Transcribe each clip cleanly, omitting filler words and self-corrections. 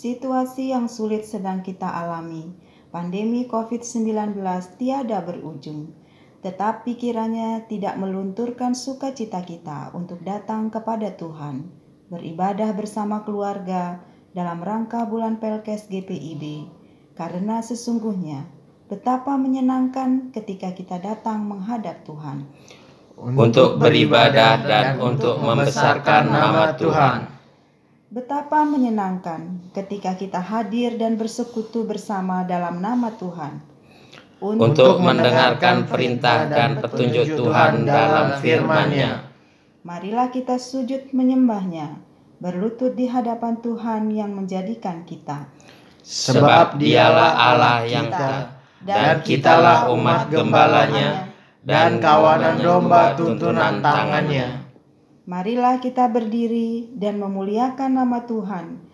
situasi yang sulit sedang kita alami. Pandemi COVID-19 tiada berujung, tetapi kiranya tidak melunturkan sukacita kita untuk datang kepada Tuhan, beribadah bersama keluarga dalam rangka bulan Pelkes GPIB, karena sesungguhnya betapa menyenangkan ketika kita datang menghadap Tuhan. Untuk beribadah dan untuk membesarkan nama Tuhan. Betapa menyenangkan ketika kita hadir dan bersekutu bersama dalam nama Tuhan. Untuk mendengarkan perintah dan petunjuk Tuhan dalam firman-Nya. Marilah kita sujud menyembah-Nya, berlutut di hadapan Tuhan yang menjadikan kita. Sebab Dialah Allah yang dan kitalah umat gembala-Nya dan kawanan domba tuntunan tangan-Nya. Marilah kita berdiri dan memuliakan nama Tuhan.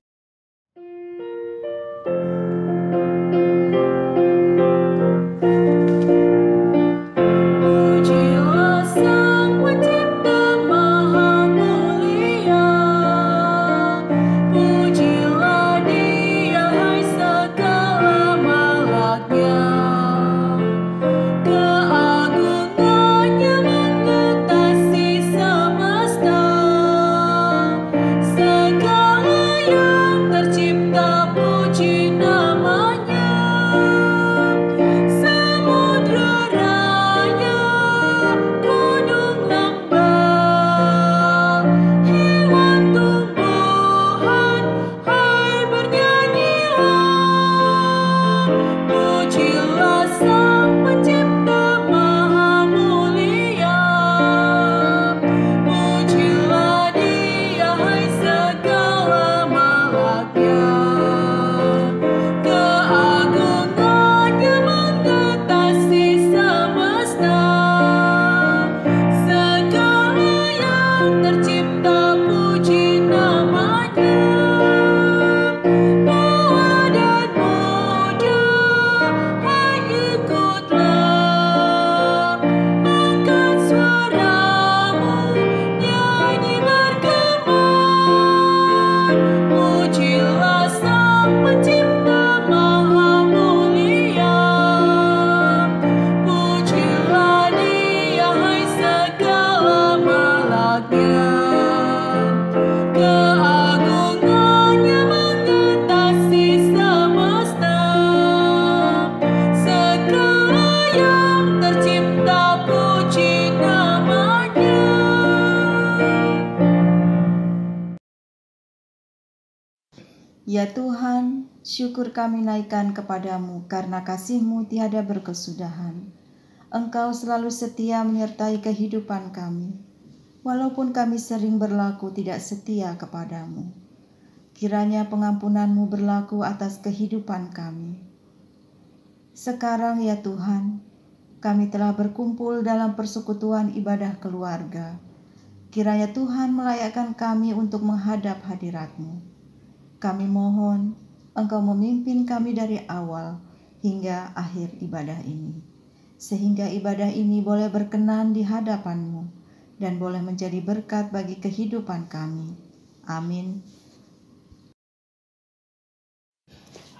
Ya Tuhan, syukur kami naikkan kepadamu karena kasih-Mu tiada berkesudahan. Engkau selalu setia menyertai kehidupan kami, walaupun kami sering berlaku tidak setia kepadamu. Kiranya pengampunan-Mu berlaku atas kehidupan kami. Sekarang ya Tuhan, kami telah berkumpul dalam persekutuan ibadah keluarga. Kiranya Tuhan melayakkan kami untuk menghadap hadirat-Mu. Kami mohon Engkau memimpin kami dari awal hingga akhir ibadah ini, sehingga ibadah ini boleh berkenan di hadapan-Mu dan boleh menjadi berkat bagi kehidupan kami. Amin.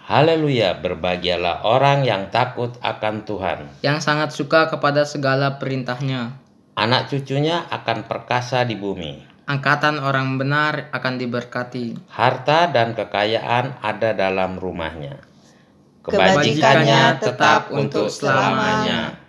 Haleluya, berbahagialah orang yang takut akan Tuhan, yang sangat suka kepada segala perintah-Nya. Anak cucunya akan perkasa di bumi. Angkatan orang benar akan diberkati. Harta dan kekayaan ada dalam rumahnya. Kebajikannya tetap untuk selamanya. Right.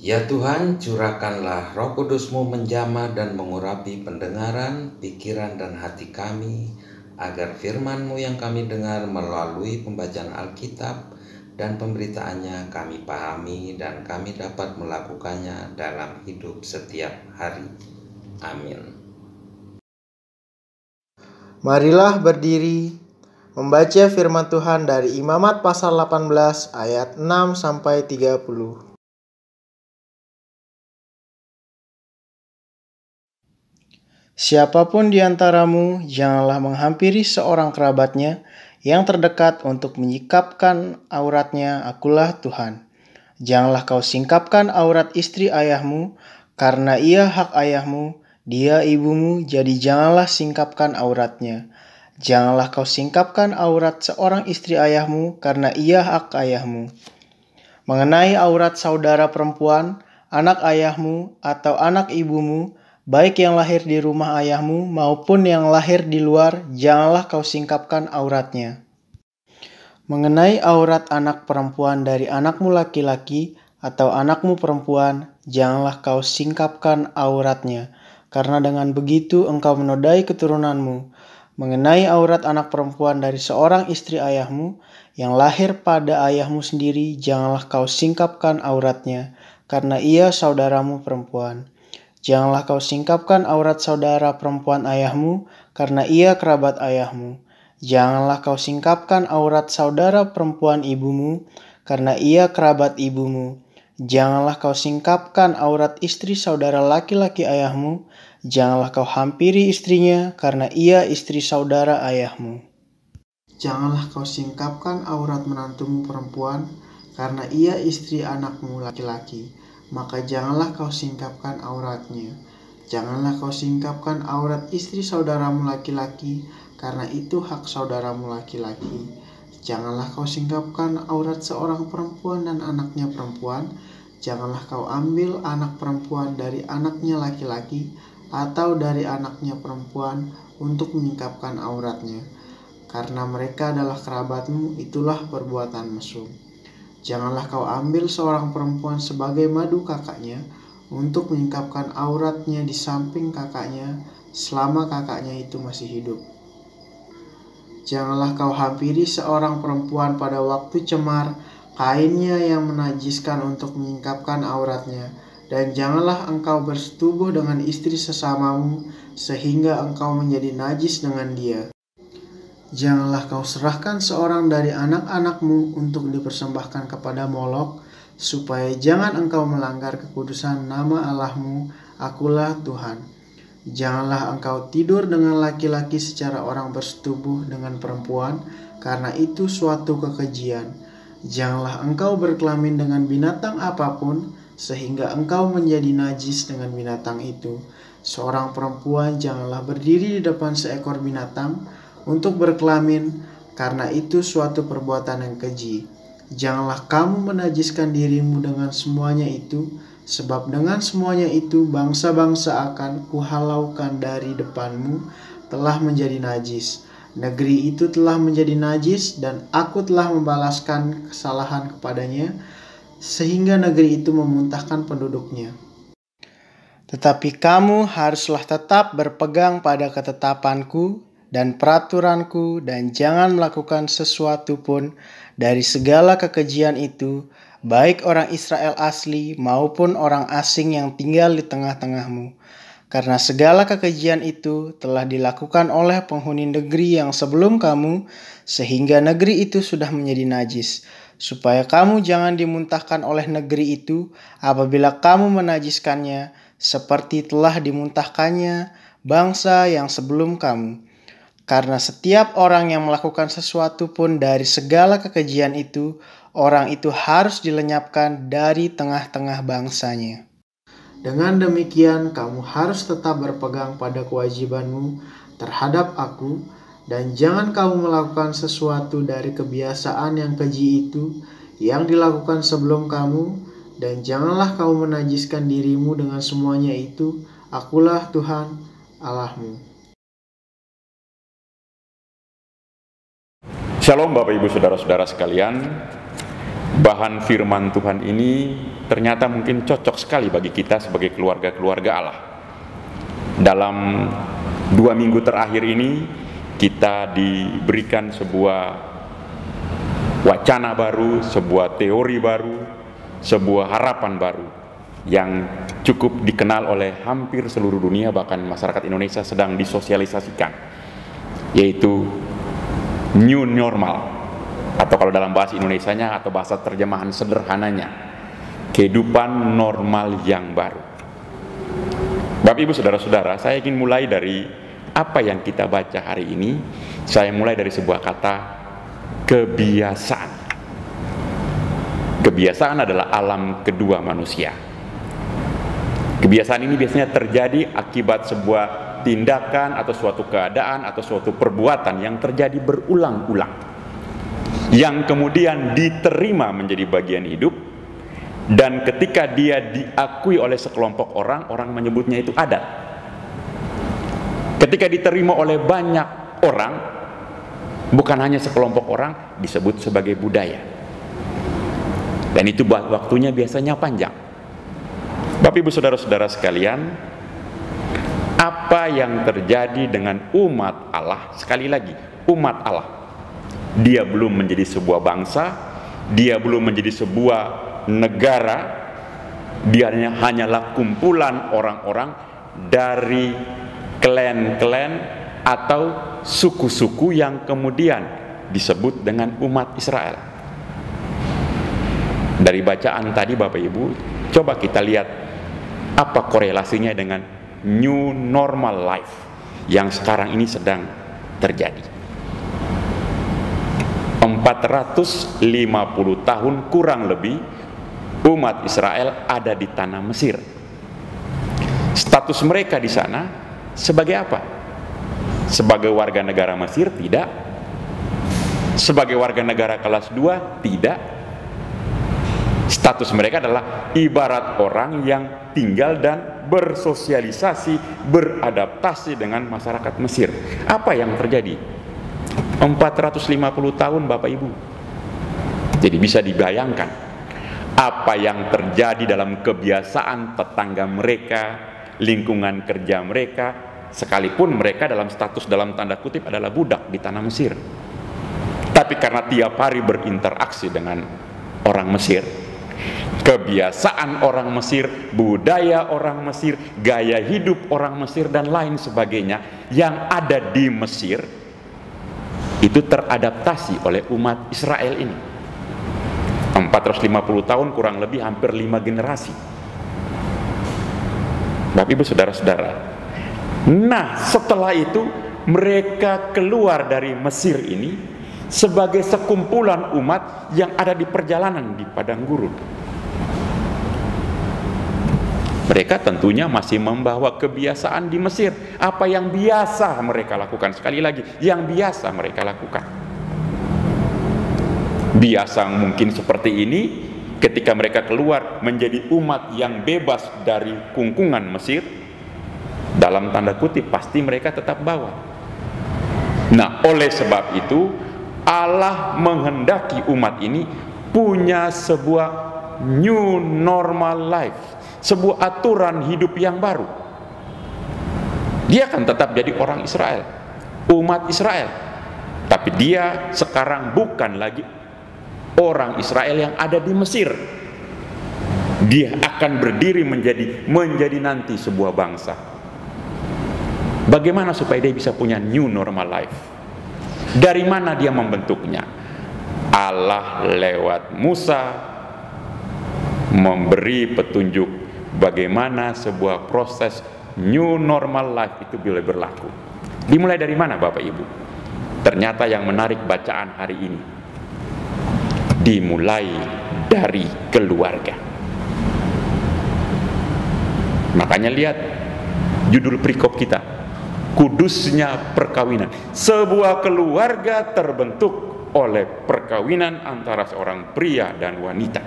Ya Tuhan, curahkanlah Roh Kudus-Mu menjamah dan mengurapi pendengaran, pikiran, dan hati kami, agar firman-Mu yang kami dengar melalui pembacaan Alkitab dan pemberitaannya kami pahami dan kami dapat melakukannya dalam hidup setiap hari. Amin. Marilah berdiri membaca firman Tuhan dari Imamat pasal 18 ayat 6-30. Siapapun di antaramu janganlah menghampiri seorang kerabatnya yang terdekat untuk menyingkapkan auratnya, akulah Tuhan. Janganlah kau singkapkan aurat istri ayahmu, karena ia hak ayahmu, dia ibumu, jadi janganlah singkapkan auratnya. Janganlah kau singkapkan aurat seorang istri ayahmu, karena ia hak ayahmu. Mengenai aurat saudara perempuan, anak ayahmu atau anak ibumu, baik yang lahir di rumah ayahmu maupun yang lahir di luar, janganlah kau singkapkan auratnya. Mengenai aurat anak perempuan dari anakmu laki-laki atau anakmu perempuan, janganlah kau singkapkan auratnya, karena dengan begitu engkau menodai keturunanmu. Mengenai aurat anak perempuan dari seorang istri ayahmu yang lahir pada ayahmu sendiri, janganlah kau singkapkan auratnya, karena ia saudaramu perempuan. Janganlah kau singkapkan aurat saudara perempuan ayahmu, karena ia kerabat ayahmu. Janganlah kau singkapkan aurat saudara perempuan ibumu, karena ia kerabat ibumu. Janganlah kau singkapkan aurat istri saudara laki-laki ayahmu. Janganlah kau hampiri istrinya, karena ia istri saudara ayahmu. Janganlah kau singkapkan aurat menantumu perempuan, karena ia istri anakmu laki-laki. Maka janganlah kau singkapkan auratnya. Janganlah kau singkapkan aurat istri saudaramu laki-laki, karena itu hak saudaramu laki-laki. Janganlah kau singkapkan aurat seorang perempuan dan anaknya perempuan. Janganlah kau ambil anak perempuan dari anaknya laki-laki atau dari anaknya perempuan untuk menyingkapkan auratnya. Karena mereka adalah kerabatmu, itulah perbuatan mesum. Janganlah kau ambil seorang perempuan sebagai madu kakaknya untuk menyingkapkan auratnya di samping kakaknya selama kakaknya itu masih hidup. Janganlah kau hampiri seorang perempuan pada waktu cemar kainnya yang menajiskan untuk menyingkapkan auratnya. Dan janganlah engkau bersetubuh dengan istri sesamamu sehingga engkau menjadi najis dengan dia. Janganlah kau serahkan seorang dari anak-anakmu untuk dipersembahkan kepada Molok, supaya jangan engkau melanggar kekudusan nama Allahmu, akulah Tuhan. Janganlah engkau tidur dengan laki-laki secara orang bersetubuh dengan perempuan, karena itu suatu kekejian. Janganlah engkau berkelamin dengan binatang apapun, sehingga engkau menjadi najis dengan binatang itu. Seorang perempuan janganlah berdiri di depan seekor binatang untuk berkelamin, karena itu suatu perbuatan yang keji. Janganlah kamu menajiskan dirimu dengan semuanya itu, sebab dengan semuanya itu bangsa-bangsa akan kuhalaukan dari depanmu telah menjadi najis. Negeri itu telah menjadi najis dan aku telah membalaskan kesalahan kepadanya, sehingga negeri itu memuntahkan penduduknya. Tetapi kamu haruslah tetap berpegang pada ketetapanku dan peraturanku, dan jangan melakukan sesuatu pun dari segala kekejian itu, baik orang Israel asli maupun orang asing yang tinggal di tengah-tengahmu. Karena segala kekejian itu telah dilakukan oleh penghuni negeri yang sebelum kamu, sehingga negeri itu sudah menjadi najis. Supaya kamu jangan dimuntahkan oleh negeri itu apabila kamu menajiskannya, seperti telah dimuntahkannya bangsa yang sebelum kamu. Karena setiap orang yang melakukan sesuatu pun dari segala kekejian itu, orang itu harus dilenyapkan dari tengah-tengah bangsanya. Dengan demikian, kamu harus tetap berpegang pada kewajibanmu terhadap aku, dan jangan kamu melakukan sesuatu dari kebiasaan yang keji itu yang dilakukan sebelum kamu, dan janganlah kamu menajiskan dirimu dengan semuanya itu. Akulah Tuhan Allahmu. Shalom Bapak Ibu Saudara-saudara sekalian. Bahan firman Tuhan ini ternyata mungkin cocok sekali bagi kita sebagai keluarga-keluarga Allah. Dalam 2 minggu terakhir ini kita diberikan sebuah wacana baru, sebuah teori baru, sebuah harapan baru yang cukup dikenal oleh hampir seluruh dunia, bahkan masyarakat Indonesia sedang disosialisasikan, yaitu new normal, atau kalau dalam bahasa Indonesianya atau bahasa terjemahan sederhananya, kehidupan normal yang baru. Bapak Ibu saudara-saudara, saya ingin mulai dari apa yang kita baca hari ini. Saya mulai dari sebuah kata, kebiasaan. Kebiasaan adalah alam kedua manusia. Kebiasaan ini biasanya terjadi akibat sebuah tindakan atau suatu keadaan atau suatu perbuatan yang terjadi berulang-ulang, yang kemudian diterima menjadi bagian hidup, dan ketika dia diakui oleh sekelompok orang, orang menyebutnya itu adat. Ketika diterima oleh banyak orang, bukan hanya sekelompok orang, disebut sebagai budaya. Dan itu waktunya biasanya panjang. Bapak Ibu saudara-saudara sekalian, apa yang terjadi dengan umat Allah, sekali lagi, umat Allah, dia belum menjadi sebuah bangsa, dia belum menjadi sebuah negara, dia hanyalah kumpulan orang-orang dari klan-klan atau suku-suku yang kemudian disebut dengan umat Israel. Dari bacaan tadi Bapak Ibu, coba kita lihat apa korelasinya dengan new normal life yang sekarang ini sedang terjadi. 450 tahun kurang lebih umat Israel ada di tanah Mesir. Status mereka di sana sebagai apa? Sebagai warga negara Mesir? Tidak. Sebagai warga negara kelas 2? Tidak. Status mereka adalah ibarat orang yang tinggal dan bersosialisasi, beradaptasi dengan masyarakat Mesir. Apa yang terjadi? 450 tahun Bapak Ibu. Jadi bisa dibayangkan apa yang terjadi dalam kebiasaan tetangga mereka, lingkungan kerja mereka, sekalipun mereka dalam status dalam tanda kutip adalah budak di tanah Mesir. Tapi karena tiap hari berinteraksi dengan orang Mesir, kebiasaan orang Mesir, budaya orang Mesir, gaya hidup orang Mesir dan lain sebagainya yang ada di Mesir itu teradaptasi oleh umat Israel ini. 450 tahun kurang lebih hampir 5 generasi. Bapak Ibu saudara-saudara, nah setelah itu mereka keluar dari Mesir ini sebagai sekumpulan umat yang ada di perjalanan di padang gurun. Mereka tentunya masih membawa kebiasaan di Mesir, apa yang biasa mereka lakukan. Sekali lagi, yang biasa mereka lakukan. Biasa mungkin seperti ini ketika mereka keluar menjadi umat yang bebas dari kungkungan Mesir, dalam tanda kutip pasti mereka tetap bawa. Nah, oleh sebab itu Allah menghendaki umat ini punya sebuah new normal life, sebuah aturan hidup yang baru. Dia akan tetap jadi orang Israel, umat Israel, tapi dia sekarang bukan lagi orang Israel yang ada di Mesir. Dia akan berdiri menjadi nanti sebuah bangsa. Bagaimana supaya dia bisa punya new normal life? Dari mana dia membentuknya? Allah lewat Musa memberi petunjuk bagaimana sebuah proses new normal life itu boleh berlaku. Dimulai dari mana Bapak Ibu? Ternyata yang menarik bacaan hari ini, dimulai dari keluarga. Makanya lihat judul perikop kita, kudusnya perkawinan. Sebuah keluarga terbentuk oleh perkawinan antara seorang pria dan wanita.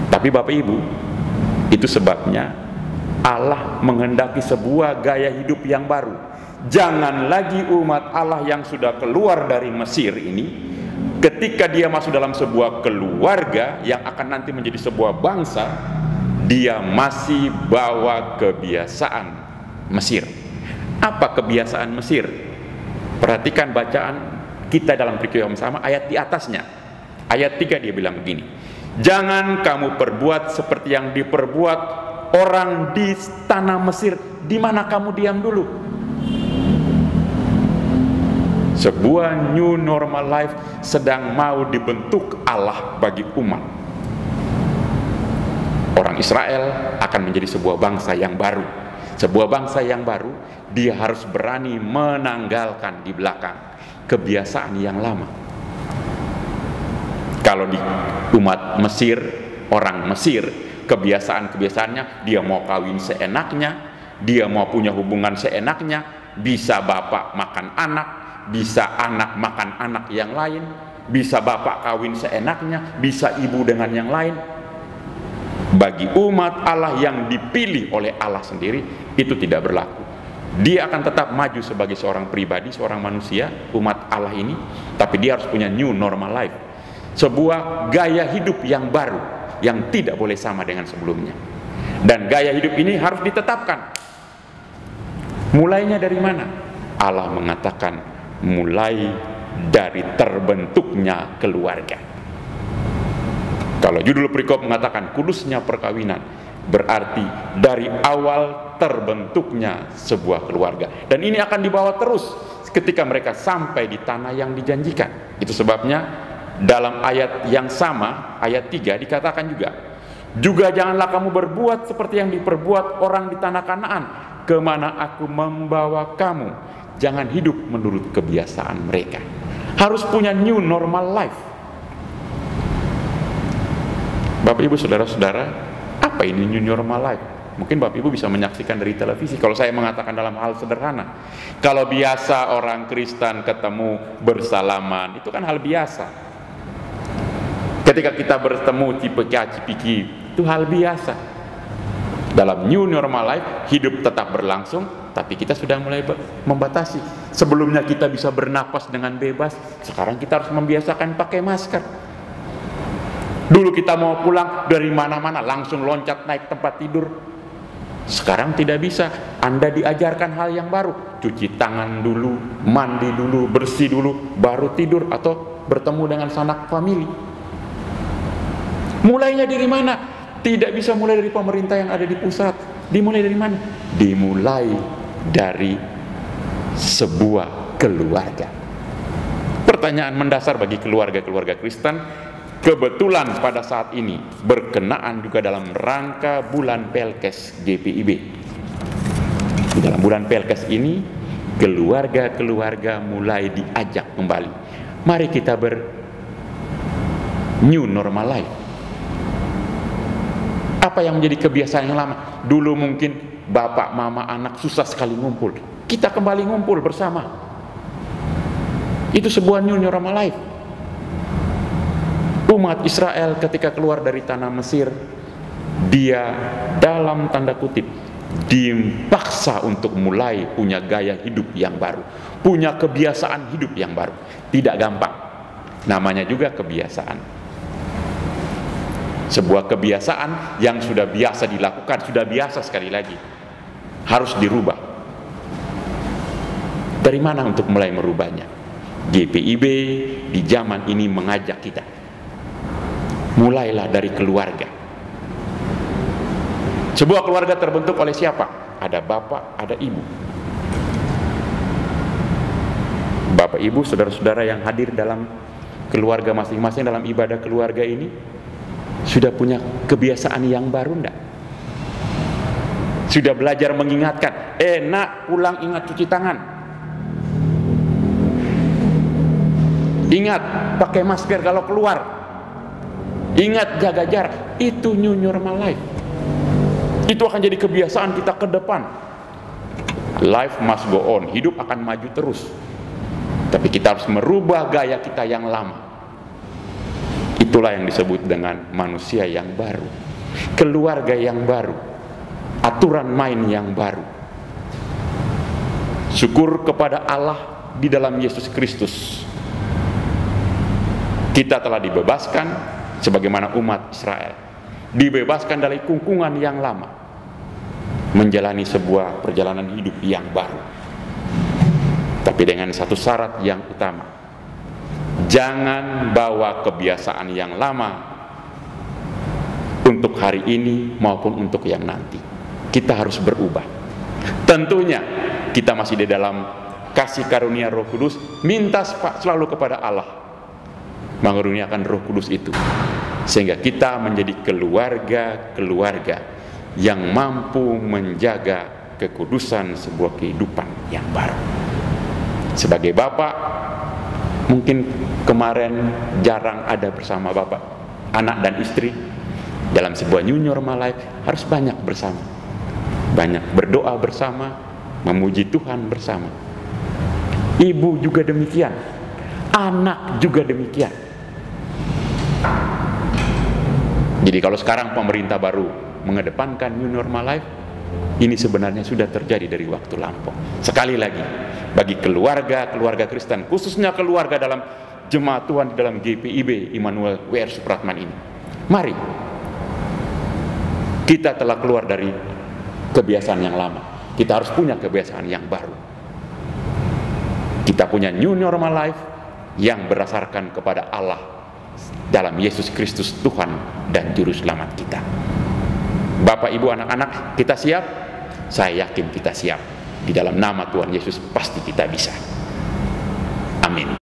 Tapi Bapak Ibu, itu sebabnya Allah menghendaki sebuah gaya hidup yang baru. Jangan lagi umat Allah yang sudah keluar dari Mesir ini ketika dia masuk dalam sebuah keluarga yang akan nanti menjadi sebuah bangsa, dia masih bawa kebiasaan Mesir. Apa kebiasaan Mesir? Perhatikan bacaan kita dalam peristiwa yang sama, ayat di atasnya. Ayat 3 dia bilang begini, jangan kamu perbuat seperti yang diperbuat orang di tanah Mesir, di mana kamu diam dulu. Sebuah new normal life sedang mau dibentuk Allah bagi umat. Orang Israel akan menjadi sebuah bangsa yang baru. Sebuah bangsa yang baru, dia harus berani menanggalkan di belakang kebiasaan yang lama. Kalau di umat Mesir, orang Mesir, kebiasaan-kebiasaannya, dia mau kawin seenaknya, dia mau punya hubungan seenaknya, bisa bapak makan anak, bisa anak makan anak yang lain, bisa bapak kawin seenaknya, bisa ibu dengan yang lain. Bagi umat Allah yang dipilih oleh Allah sendiri, itu tidak berlaku. Dia akan tetap maju sebagai seorang pribadi, seorang manusia, umat Allah ini, tapi dia harus punya new normal life, sebuah gaya hidup yang baru, yang tidak boleh sama dengan sebelumnya. Dan gaya hidup ini harus ditetapkan. Mulainya dari mana? Allah mengatakan mulai dari terbentuknya keluarga. Kalau judul perikop mengatakan kudusnya perkawinan, berarti dari awal terbentuknya sebuah keluarga. Dan ini akan dibawa terus ketika mereka sampai di tanah yang dijanjikan. Itu sebabnya dalam ayat yang sama, ayat 3 dikatakan juga janganlah kamu berbuat seperti yang diperbuat orang di tanah Kanaan, kemana aku membawa kamu. Jangan hidup menurut kebiasaan mereka. Harus punya new normal life. Bapak Ibu saudara-saudara, apa ini new normal life? Mungkin Bapak Ibu bisa menyaksikan dari televisi. Kalau saya mengatakan dalam hal sederhana, kalau biasa orang Kristen ketemu bersalaman, itu kan hal biasa. Ketika kita bertemu cipiki, itu hal biasa. Dalam new normal life, hidup tetap berlangsung, tapi kita sudah mulai membatasi. Sebelumnya kita bisa bernapas dengan bebas, sekarang kita harus membiasakan pakai masker. Dulu kita mau pulang dari mana-mana langsung loncat naik tempat tidur. Sekarang tidak bisa. Anda diajarkan hal yang baru, cuci tangan dulu, mandi dulu, bersih dulu, baru tidur atau bertemu dengan sanak famili. Mulainya dari mana? Tidak bisa mulai dari pemerintah yang ada di pusat. Dimulai dari mana? Dimulai dari sebuah keluarga. Pertanyaan mendasar bagi keluarga-keluarga Kristen, kebetulan pada saat ini berkenaan juga dalam rangka bulan Pelkes GPIB. Di dalam bulan Pelkes ini, keluarga-keluarga mulai diajak kembali. Mari kita new normal life. Apa yang menjadi kebiasaan yang lama? Dulu mungkin bapak, mama, anak susah sekali ngumpul. Kita kembali ngumpul bersama. Itu sebuah new normal life. Umat Israel ketika keluar dari tanah Mesir, dia dalam tanda kutip dipaksa untuk mulai punya gaya hidup yang baru, punya kebiasaan hidup yang baru. Tidak gampang. Namanya juga kebiasaan. Sebuah kebiasaan yang sudah biasa dilakukan, sudah biasa sekali lagi, harus dirubah. Dari mana untuk mulai merubahnya? GPIB di zaman ini mengajak kita, mulailah dari keluarga. Sebuah keluarga terbentuk oleh siapa? Ada bapak, ada ibu. Bapak, ibu, saudara-saudara yang hadir dalam keluarga masing-masing dalam ibadah keluarga ini, sudah punya kebiasaan yang baru enggak? Sudah belajar mengingatkan, nak pulang ingat cuci tangan, ingat pakai masker kalau keluar, ingat jaga jarak. Itu new normal life. Itu akan jadi kebiasaan kita ke depan. Life must go on, hidup akan maju terus. Tapi kita harus merubah gaya kita yang lama. Itulah yang disebut dengan manusia yang baru, keluarga yang baru, aturan main yang baru. Syukur kepada Allah di dalam Yesus Kristus. Kita telah dibebaskan sebagaimana umat Israel, dibebaskan dari kungkungan yang lama, menjalani sebuah perjalanan hidup yang baru. Tapi dengan satu syarat yang utama, jangan bawa kebiasaan yang lama untuk hari ini maupun untuk yang nanti. Kita harus berubah. Tentunya kita masih di dalam kasih karunia Roh Kudus, minta selalu kepada Allah mengaruniakan Roh Kudus itu, sehingga kita menjadi keluarga-keluarga yang mampu menjaga kekudusan sebuah kehidupan yang baru. Sebagai bapak, mungkin kemarin jarang ada bersama bapak, anak dan istri dalam sebuah new normal life, harus banyak bersama, banyak berdoa bersama, memuji Tuhan bersama. Ibu juga demikian, anak juga demikian. Jadi kalau sekarang pemerintah baru mengedepankan new normal life, ini sebenarnya sudah terjadi dari waktu lampau. Sekali lagi, bagi keluarga Kristen, khususnya keluarga dalam jemaat Tuhan di dalam GPIB Immanuel W.R. Supratman ini, mari kita telah keluar dari kebiasaan yang lama. Kita harus punya kebiasaan yang baru. Kita punya new normal life yang berdasarkan kepada Allah dalam Yesus Kristus Tuhan dan Juru Selamat kita. Bapak, Ibu, anak-anak, kita siap? Saya yakin kita siap. Di dalam nama Tuhan Yesus pasti kita bisa. Amin.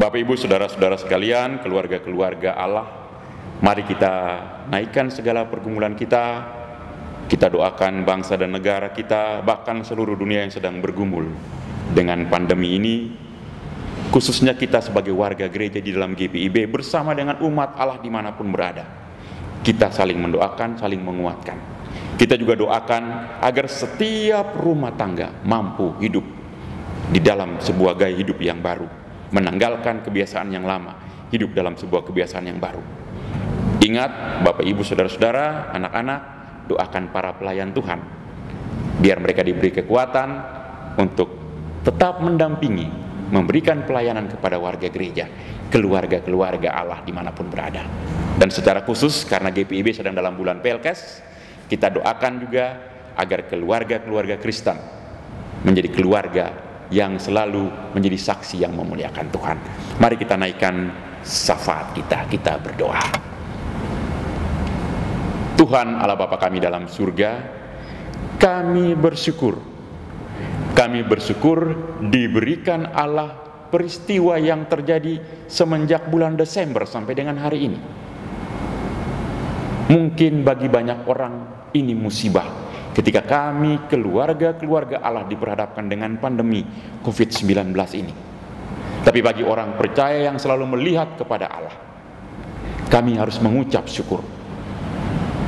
Bapak, Ibu, saudara-saudara sekalian, keluarga-keluarga Allah, mari kita naikkan segala pergumulan kita. Kita doakan bangsa dan negara kita, bahkan seluruh dunia yang sedang bergumul dengan pandemi ini. Khususnya kita sebagai warga gereja di dalam GPIB bersama dengan umat Allah dimanapun berada. Kita saling mendoakan, saling menguatkan. Kita juga doakan agar setiap rumah tangga mampu hidup di dalam sebuah gaya hidup yang baru, menanggalkan kebiasaan yang lama, hidup dalam sebuah kebiasaan yang baru. Ingat, Bapak, Ibu, saudara-saudara, anak-anak, doakan para pelayan Tuhan, biar mereka diberi kekuatan untuk tetap mendampingi, memberikan pelayanan kepada warga gereja, keluarga-keluarga Allah dimanapun berada. Dan secara khusus, karena GPIB sedang dalam bulan Pelkes, kita doakan juga agar keluarga-keluarga Kristen menjadi keluarga yang selalu menjadi saksi yang memuliakan Tuhan. Mari kita naikkan syafaat kita berdoa. Tuhan Allah Bapa kami dalam surga, kami bersyukur. Kami bersyukur diberikan Allah peristiwa yang terjadi semenjak bulan Desember sampai dengan hari ini. Mungkin bagi banyak orang ini musibah ketika kami keluarga-keluarga Allah diperhadapkan dengan pandemi COVID-19 ini. Tapi bagi orang percaya yang selalu melihat kepada Allah, kami harus mengucap syukur.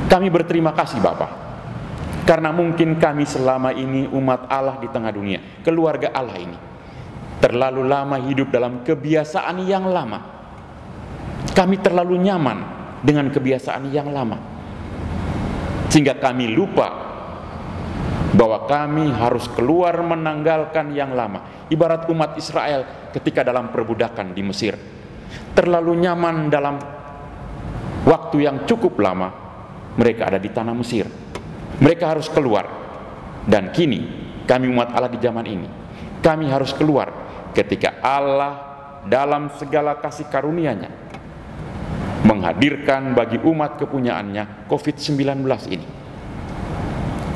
Kami berterima kasih Bapa, karena mungkin kami selama ini umat Allah di tengah dunia, keluarga Allah ini, terlalu lama hidup dalam kebiasaan yang lama. Kami terlalu nyaman dengan kebiasaan yang lama, sehingga kami lupa bahwa kami harus keluar menanggalkan yang lama. Ibarat umat Israel ketika dalam perbudakan di Mesir, terlalu nyaman dalam waktu yang cukup lama. Mereka ada di tanah Mesir, mereka harus keluar. Dan kini kami umat Allah di zaman ini, kami harus keluar ketika Allah dalam segala kasih karunia-Nya menghadirkan bagi umat kepunyaannya COVID-19 ini.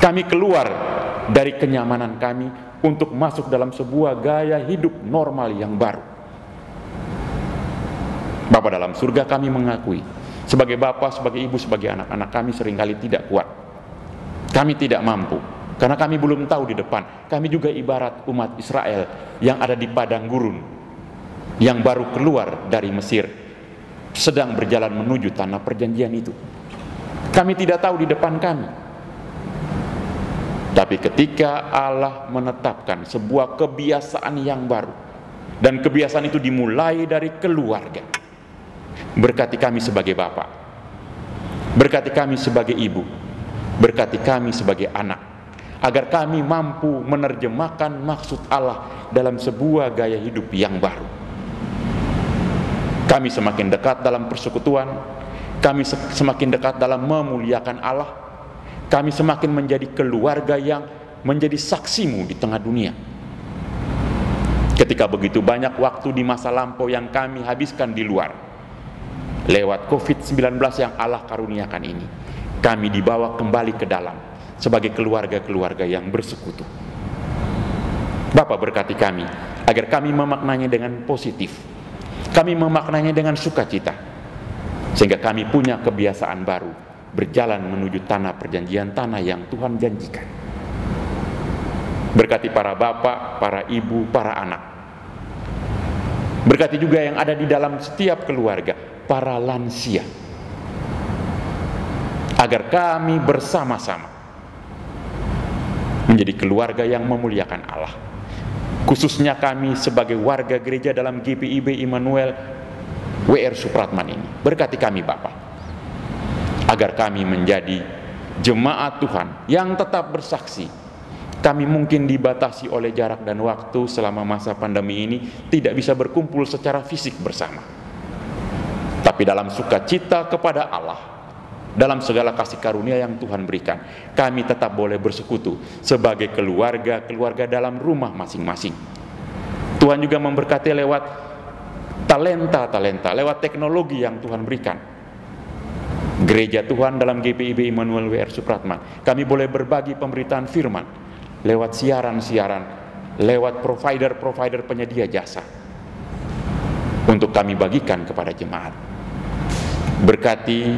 Kami keluar dari kenyamanan kami untuk masuk dalam sebuah gaya hidup normal yang baru. Bapa dalam surga, kami mengakui sebagai Bapa, sebagai Ibu, sebagai anak-anak kami seringkali tidak kuat. Kami tidak mampu, karena kami belum tahu di depan. Kami juga ibarat umat Israel yang ada di padang gurun, yang baru keluar dari Mesir, sedang berjalan menuju tanah perjanjian itu. Kami tidak tahu di depan kami. Tapi ketika Allah menetapkan sebuah kebiasaan yang baru, dan kebiasaan itu dimulai dari keluarga, berkati kami sebagai bapak, berkati kami sebagai ibu, berkati kami sebagai anak, agar kami mampu menerjemahkan maksud Allah dalam sebuah gaya hidup yang baru. Kami semakin dekat dalam persekutuan, kami semakin dekat dalam memuliakan Allah, kami semakin menjadi keluarga yang menjadi saksimu di tengah dunia. Ketika begitu banyak waktu di masa lampau yang kami habiskan di luar, lewat COVID-19 yang Allah karuniakan ini, kami dibawa kembali ke dalam sebagai keluarga-keluarga yang bersekutu. Bapa, berkati kami agar kami memaknainya dengan positif, kami memaknainya dengan sukacita, sehingga kami punya kebiasaan baru berjalan menuju tanah perjanjian, tanah yang Tuhan janjikan. Berkati para bapak, para ibu, para anak. Berkati juga yang ada di dalam setiap keluarga, para lansia, agar kami bersama-sama menjadi keluarga yang memuliakan Allah. Khususnya kami sebagai warga gereja dalam GPIB Immanuel WR Supratman ini. Berkati kami Bapa, agar kami menjadi jemaat Tuhan yang tetap bersaksi. Kami mungkin dibatasi oleh jarak dan waktu selama masa pandemi ini, tidak bisa berkumpul secara fisik bersama. Tapi dalam sukacita kepada Allah, dalam segala kasih karunia yang Tuhan berikan, kami tetap boleh bersekutu sebagai keluarga-keluarga dalam rumah masing-masing. Tuhan juga memberkati lewat talenta-talenta, lewat teknologi yang Tuhan berikan. Gereja Tuhan dalam GPIB Immanuel WR Supratman, kami boleh berbagi pemberitaan firman lewat siaran-siaran, lewat provider-provider penyedia jasa, untuk kami bagikan kepada jemaat. Berkati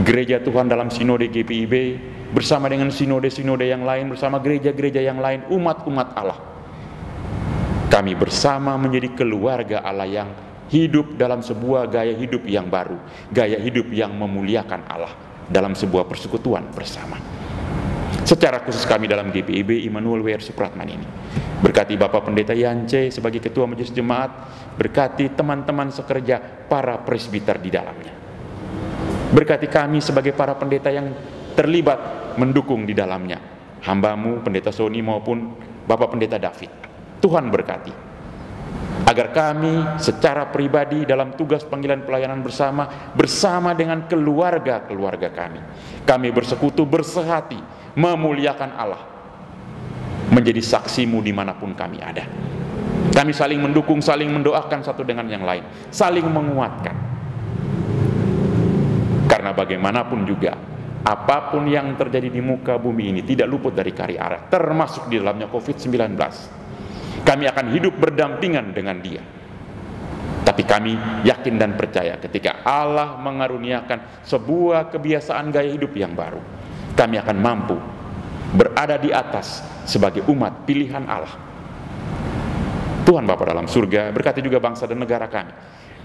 gereja Tuhan dalam sinode GPIB bersama dengan sinode-sinode yang lain, bersama gereja-gereja yang lain, umat-umat Allah. Kami bersama menjadi keluarga Allah yang hidup dalam sebuah gaya hidup yang baru, gaya hidup yang memuliakan Allah dalam sebuah persekutuan bersama. Secara khusus kami dalam GPIB Immanuel WR Supratman ini, berkati Bapak Pendeta Yance sebagai Ketua Majelis Jemaat, berkati teman-teman sekerja para presbiter di dalamnya. Berkati kami sebagai para pendeta yang terlibat mendukung di dalamnya, hambamu Pendeta Sony maupun Bapak Pendeta David. Tuhan berkati agar kami secara pribadi dalam tugas panggilan pelayanan bersama dengan keluarga-keluarga kami bersekutu, bersehati, memuliakan Allah, menjadi saksimu dimanapun kami ada. Kami saling mendukung, saling mendoakan satu dengan yang lain, saling menguatkan. Karena bagaimanapun juga apapun yang terjadi di muka bumi ini tidak luput dari karya Allah, termasuk di dalamnya COVID-19. Kami akan hidup berdampingan dengan Dia. Tapi kami yakin dan percaya ketika Allah mengaruniakan sebuah kebiasaan gaya hidup yang baru, kami akan mampu berada di atas sebagai umat pilihan Allah. Tuhan Bapa dalam surga berkati juga bangsa dan negara kami.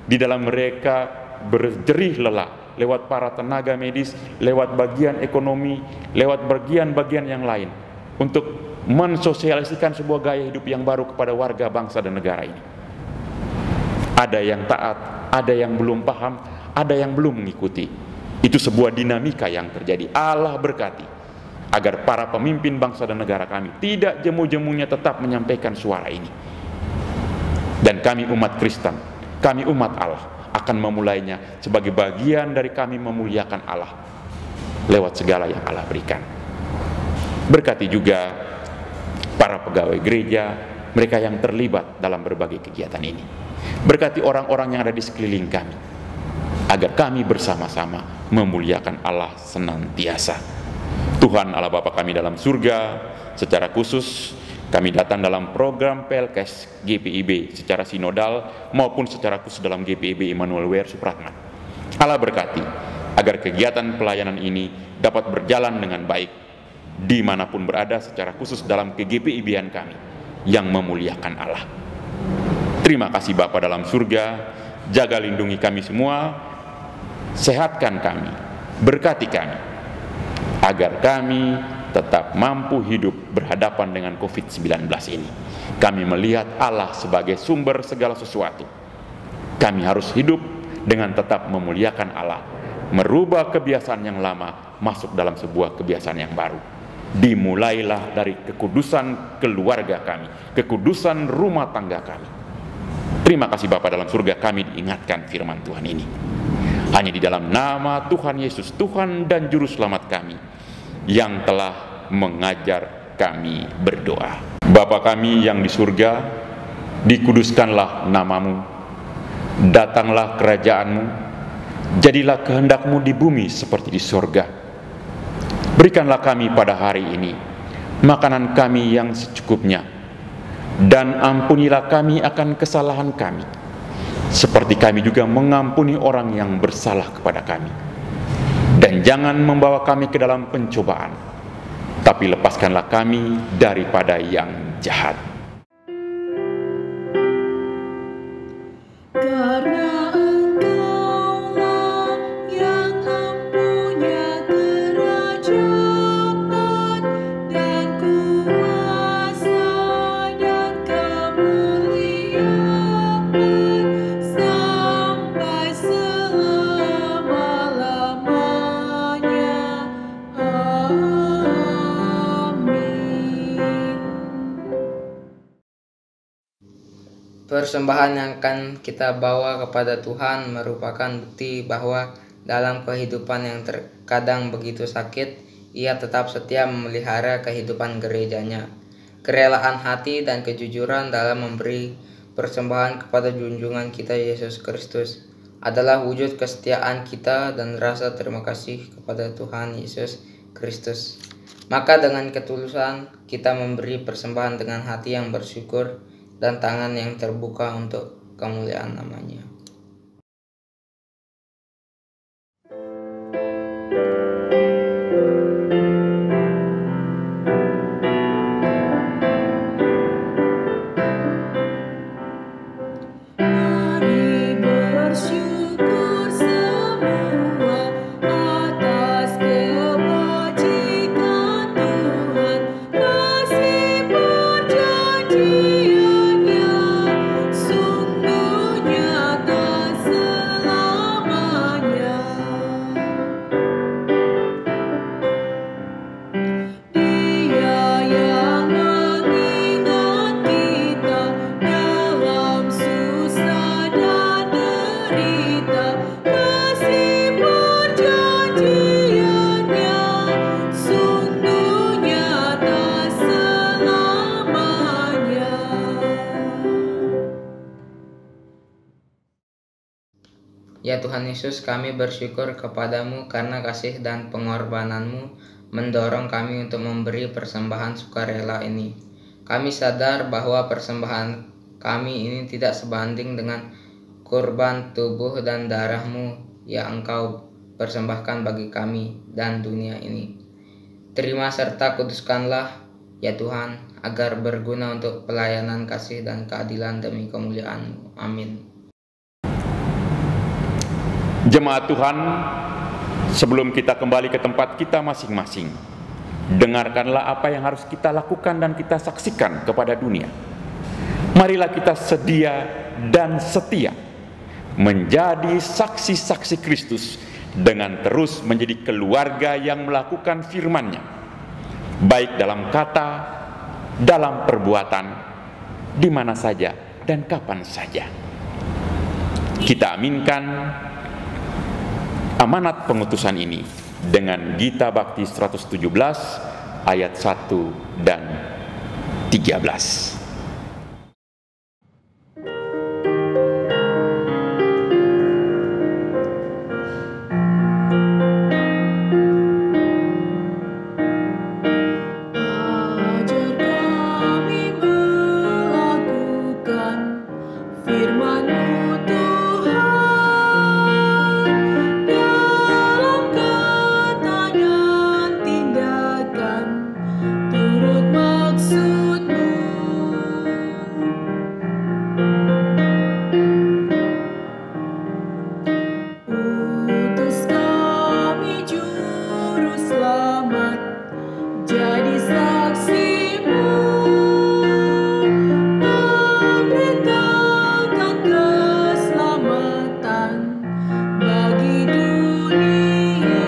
Di dalam mereka berjerih lelah lewat para tenaga medis, lewat bagian ekonomi, lewat bagian-bagian yang lain, untuk mensosialisasikan sebuah gaya hidup yang baru kepada warga bangsa dan negara ini. Ada yang taat, ada yang belum paham, ada yang belum mengikuti. Itu sebuah dinamika yang terjadi. Allah berkati agar para pemimpin bangsa dan negara kami tidak jemu-jemunya tetap menyampaikan suara ini. Dan kami umat Kristen, kami umat Allah akan memulainya sebagai bagian dari kami memuliakan Allah lewat segala yang Allah berikan. Berkati juga para pegawai gereja, mereka yang terlibat dalam berbagai kegiatan ini. Berkati orang-orang yang ada di sekeliling kami, agar kami bersama-sama memuliakan Allah senantiasa. Tuhan Allah Bapa kami dalam surga, secara khusus kami datang dalam program PLKes GPIB secara sinodal maupun secara khusus dalam GPIB Immanuel W.R. Supratman. Allah berkati agar kegiatan pelayanan ini dapat berjalan dengan baik dimanapun berada, secara khusus dalam ke-GPIB-an kami yang memuliakan Allah. Terima kasih Bapa dalam surga, jaga lindungi kami semua, sehatkan kami, berkati kami, agar kami tetap mampu hidup berhadapan dengan COVID-19 ini. Kami melihat Allah sebagai sumber segala sesuatu. Kami harus hidup dengan tetap memuliakan Allah, merubah kebiasaan yang lama masuk dalam sebuah kebiasaan yang baru. Dimulailah dari kekudusan keluarga kami, kekudusan rumah tangga kami. Terima kasih Bapa dalam surga, kami diingatkan firman Tuhan ini. Hanya di dalam nama Tuhan Yesus, Tuhan dan Juru Selamat kami, yang telah mengajar kami berdoa. Bapa kami yang di surga, dikuduskanlah namamu, datanglah kerajaanmu, jadilah kehendakmu di bumi seperti di surga. Berikanlah kami pada hari ini makanan kami yang secukupnya, dan ampunilah kami akan kesalahan kami, seperti kami juga mengampuni orang yang bersalah kepada kami. Dan jangan membawa kami ke dalam pencobaan, tapi lepaskanlah kami daripada yang jahat. Karena Engkaulah yang mempunyai kerajaan dan kuasa dan kemuliaan sampai selama-lamanya. Amin. Persembahan yang akan kita bawa kepada Tuhan merupakan bukti bahwa dalam kehidupan yang terkadang begitu sakit, Ia tetap setia memelihara kehidupan gerejanya. Kerelaan hati dan kejujuran dalam memberi persembahan kepada junjungan kita Yesus Kristus adalah wujud kesetiaan kita dan rasa terima kasih kepada Tuhan Yesus Kristus. Maka dengan ketulusan kita memberi persembahan dengan hati yang bersyukur dan tangan yang terbuka untuk kemuliaan namanya. Mari bersyukur semua atas kebajikan Tuhan, kasih perjanjian sungguh nyata. Ya Tuhan Yesus, kami bersyukur kepadamu karena kasih dan pengorbananmu mendorong kami untuk memberi persembahan sukarela ini. Kami sadar bahwa persembahan kami ini tidak sebanding dengan kurban tubuh dan darahmu yang Engkau persembahkan bagi kami dan dunia ini. Terima serta kuduskanlah ya Tuhan, agar berguna untuk pelayanan kasih dan keadilan demi kemuliaan-Mu. Amin. Jemaat Tuhan, sebelum kita kembali ke tempat kita masing-masing, dengarkanlah apa yang harus kita lakukan dan kita saksikan kepada dunia. Marilah kita sedia dan setia menjadi saksi-saksi Kristus dengan terus menjadi keluarga yang melakukan firman-Nya, baik dalam kata, dalam perbuatan, di mana saja dan kapan saja. Kita aminkan amanat pengutusan ini dengan Gita Bakti 117 ayat 1 dan 13. Ajar kami melakukan firman-Mu Tuhan, dalam kata dan tindakan turut maksud-Mu. Utus kami juru selamat, jadi saksi-Mu, memberitakan keselamatan bagi dunia.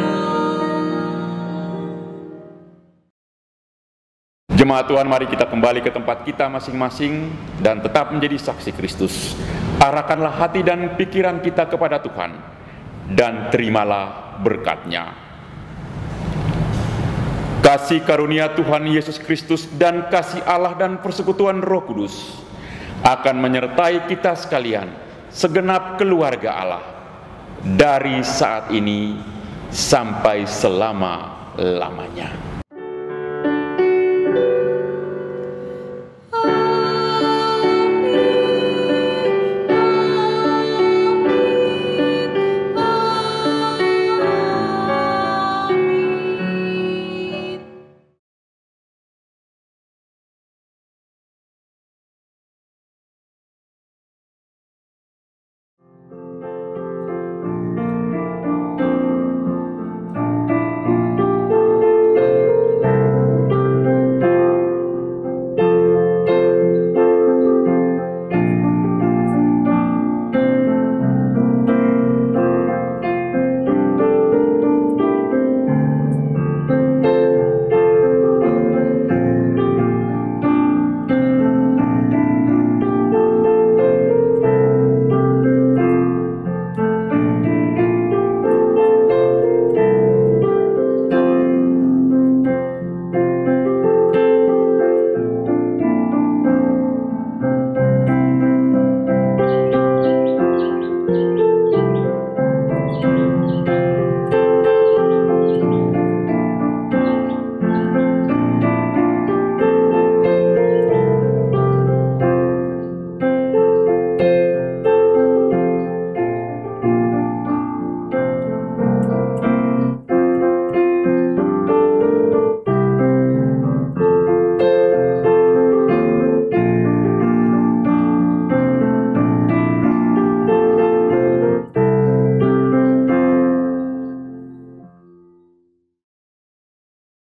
Jemaat Tuhan, mari kita kembali ke tempat kita masing-masing dan tetap menjadi saksi Kristus. Arahkanlah hati dan pikiran kita kepada Tuhan dan terimalah berkat-Nya. Kasih karunia Tuhan Yesus Kristus dan kasih Allah dan persekutuan Roh Kudus akan menyertai kita sekalian, segenap keluarga Allah, dari saat ini sampai selama-lamanya.